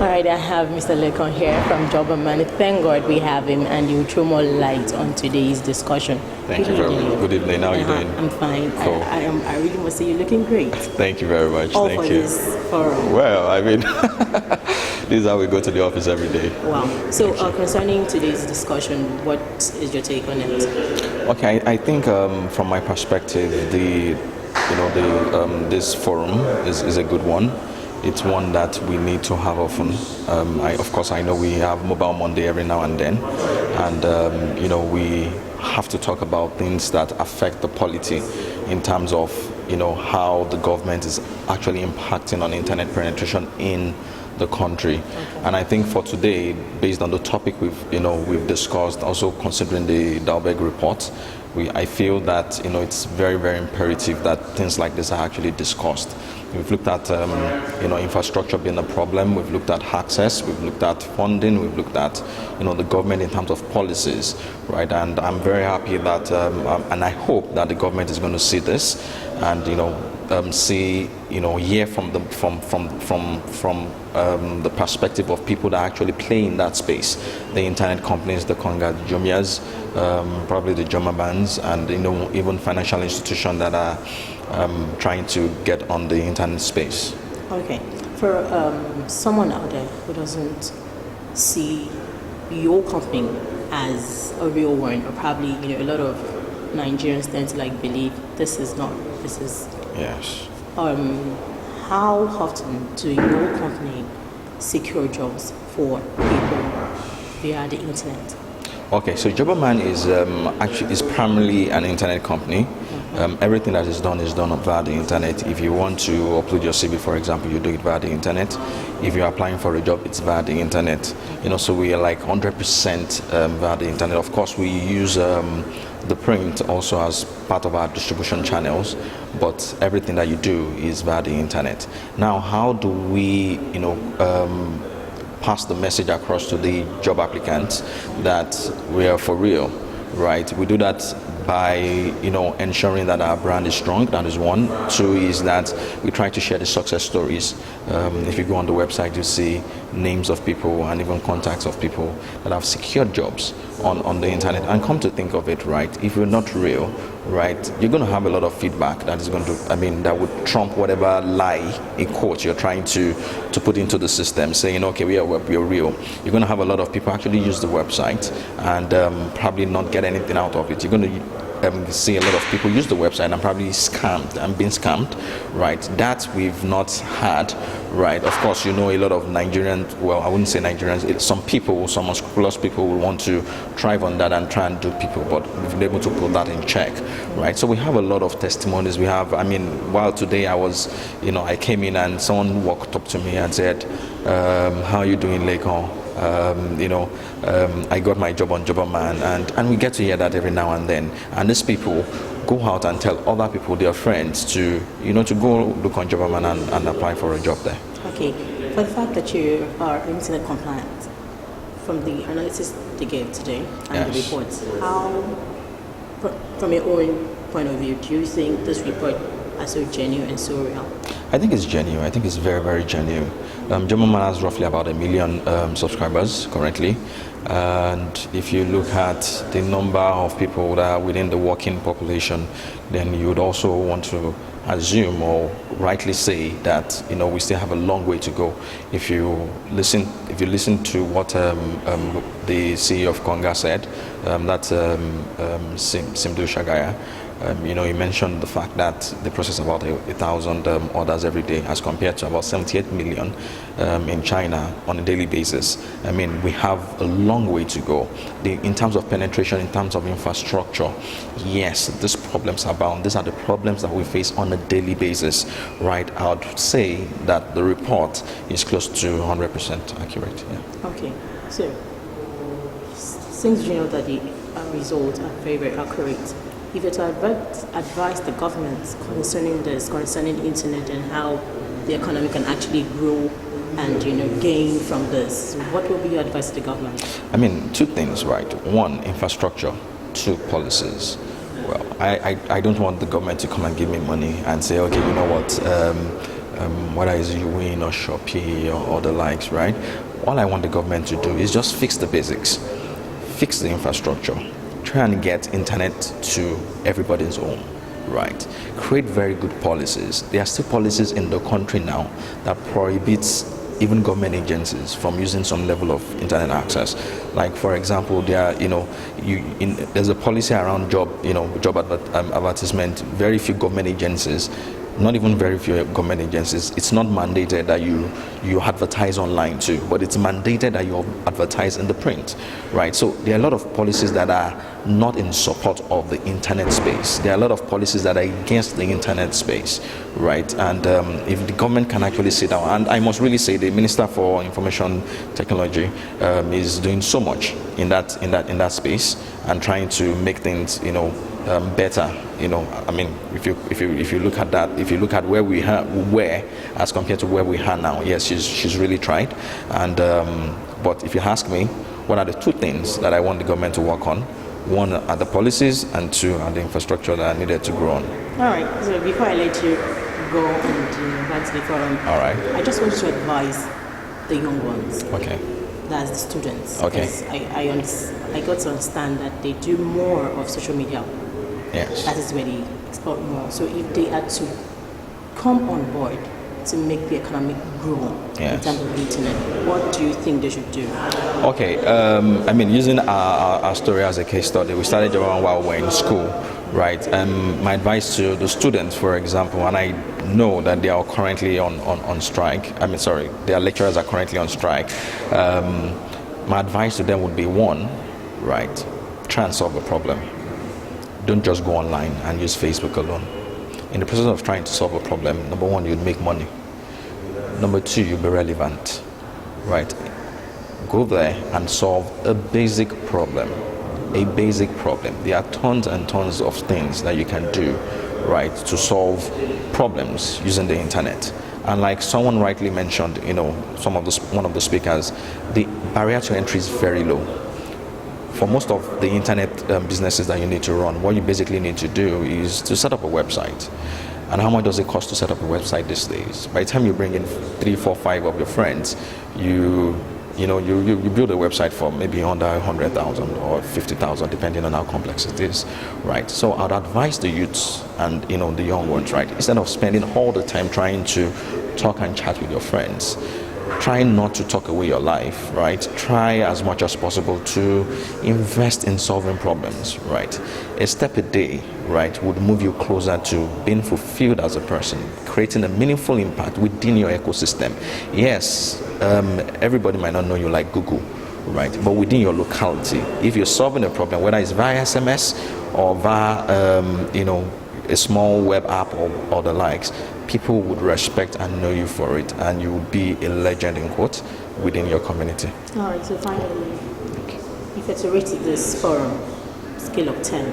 All right, I have Mr. Lekan here from Jobberman. Thank God we have him, and he will throw more light on today's discussion. Thank you very much. Good evening. How are you doing? I'm fine. Cool. I really must say you're looking great. Thank you very much. All Thank for you. this forum. Well, I mean, this is how we go to the office every day. Wow. So concerning today's discussion, what is your take on it? Okay, I think from my perspective, this forum is a good one. It's one that we need to have often. Of course, I know we have Mobile Monday every now and then, and we have to talk about things that affect the polity in terms of how the government is actually impacting on internet penetration in the country. Okay. And I think for today, based on the topic we've discussed, also considering the Dalberg report, I feel that it's very, very imperative that things like this are actually discussed. We've looked at infrastructure being a problem. We've looked at access. We've looked at funding. We've looked at the government in terms of policies, right? And I'm very happy that and I hope that the government is going to see this and hear from the perspective of people that actually play in that space, the internet companies, the Conga, the Jumias, probably the Jobbermans, and even financial institutions that are trying to get on the internet space. Okay, for someone out there who doesn't see your company as a real one, or probably a lot of Nigerians tend to believe this is. Yes. How often do your company secure jobs for people via the internet? Okay, so Jobberman is primarily an internet company. Everything that is done via the internet. If you want to upload your CV, for example, you do it via the internet. If you're applying for a job, it's via the internet. So we are 100% via the internet. Of course, we use the print also as part of our distribution channels, but everything that you do is via the internet. Now, how do we, pass the message across to the job applicants that we are for real, right? We do that by ensuring that our brand is strong. That is one. Two is that we try to share the success stories. If you go on the website, you see names of people and even contacts of people that have secured jobs on the internet. And come to think of it, right, if you're not real, right, you're going to have a lot of feedback that is going to, that would trump whatever lie, a quote you're trying to put into the system, saying, okay, we're real. You're going to have a lot of people actually use the website and probably not get anything out of it. You're going to see a lot of people use the website and probably scammed and being scammed, right? That we've not had, right? Of course, a lot of Nigerians, well, I wouldn't say Nigerians, some unscrupulous people will want to thrive on that and try and dupe people, but we've been able to put that in check, right? So we have a lot of testimonies. We have, while today I came in and someone walked up to me and said, how are you doing, Lekan? I got my job on Jobberman, and we get to hear that every now and then. And these people go out and tell other people, their friends, to go look on Jobberman and apply for a job there. Okay, for the fact that you are internet compliant, from the analysis they gave today and the reports, how, from your own point of view, do you think this report are so genuine and so real? I think it's genuine. I think it's very, very genuine. Jobberman has roughly about 1 million subscribers currently. And if you look at the number of people that are within the working population, then you would also want to assume or rightly say that we still have a long way to go. If you listen to what the CEO of Conga said, that's Simdu Shagaya. He mentioned the fact that they process about 1,000 orders every day as compared to about 78 million in China on a daily basis. We have a long way to go. In terms of penetration, in terms of infrastructure, yes, these problems are bound. These are the problems that we face on a daily basis, right? I would say that the report is close to 100% accurate. Yeah. Okay, so since you know that the results are very, very accurate, if you to advise the government concerning the internet and how the economy can actually grow and gain from this, what will be your advice to the government? Two things, right? One, infrastructure. Two, policies. Well, I don't want the government to come and give me money and say, okay, you know what, whether it's Uwin or Shopee or the likes, right? All I want the government to do is just fix the basics, fix the infrastructure, try and get internet to everybody's home, right? Create very good policies. There are still policies in the country now that prohibits even government agencies from using some level of internet access. Like, for example, there's a policy around job advertisement. Very few government agencies, not even very few government agencies, it's not mandated that you advertise online too, but it's mandated that you advertise in the print, right? So there are a lot of policies that are not in support of the internet space. There are a lot of policies that are against the internet space, right? And if the government can actually sit down, and I must really say the Minister for Information Technology is doing so much in that space and trying to make things, better. I mean, if you look at that, if you look at where we were as compared to where we are now, yes, she's really tried. And but if you ask me, what are the two things that I want the government to work on? One are the policies, and two are the infrastructure that are needed to grow on. All right. So before I let you go and back to the forum, all right, I just want to advise the young ones. Okay. That's the students. Okay. I got to understand that they do more of social media. Yes. That is where they explore more. So if they had to come on board to make the economic grow in terms of the internet, what do you think they should do? Okay. I mean, using our story as a case study, we started Jobberman while we were in school, right? My advice to the students, for example, and I know that they are currently on strike. Their lecturers are currently on strike. My advice to them would be, one, right, try and solve the problem. Don't just go online and use Facebook alone. In the process of trying to solve a problem, number one, you'd make money. Number two, you'll be relevant, right? Go there and solve a basic problem. A basic problem. There are tons and tons of things that you can do, right, to solve problems using the internet. And like someone rightly mentioned, one of the speakers, the barrier to entry is very low. For most of the internet businesses that you need to run, what you basically need to do is to set up a website. And how much does it cost to set up a website these days? By the time you bring in 3, 4, 5 of your friends, you build a website for maybe under 100,000 or 50,000, depending on how complex it is, right? So I'd advise the youths and the young ones, right? Instead of spending all the time trying to talk and chat with your friends, try not to talk away your life, right? Try as much as possible to invest in solving problems, right? A step a day, right, would move you closer to being fulfilled as a person, creating a meaningful impact within your ecosystem. Yes, everybody might not know you like Google, right? But within your locality, if you're solving a problem, whether it's via SMS or via, a small web app or the likes, people would respect and know you for it, and you would be a legend, in quotes, within your community. All right, so finally, if it's rated this forum, scale of 10,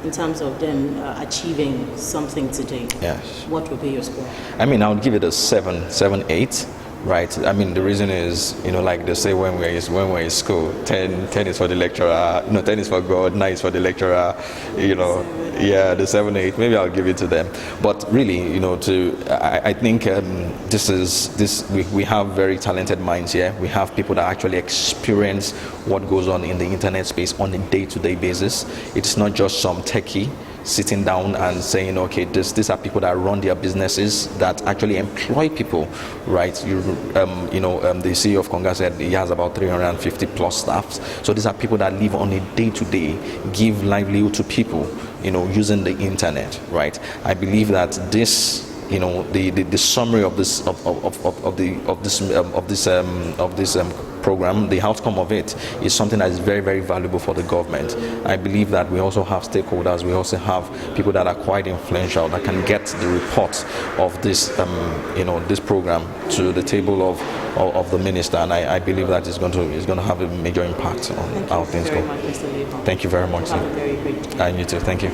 in terms of them achieving something today, yes, what would be your score? I mean, I would give it a 7, 8. Right. I mean, the reason is, like they say when we're in school, 10 is for the lecturer, 10 is for God, 9 is for the lecturer, yeah, the 7, 8, maybe I'll give it to them. But really, I think we have very talented minds here. We have people that actually experience what goes on in the internet space on a day-to-day basis. It's not just some techie sitting down and saying, okay, these are people that run their businesses, that actually employ people, right? The CEO of Konga said he has about 350 plus staffs. So these are people that live on a day-to-day, give livelihood to people, using the internet, right? I believe that this, the summary of this program, the outcome of it is something that is very, very valuable for the government. I believe that we also have stakeholders, we also have people that are quite influential that can get the report of this, this program to the table of the minister, and I believe that it's going to have a major impact on how things go. Thank you very much, Mr. Lekan. Thank you very much. Have a very great day. And you too. Thank you.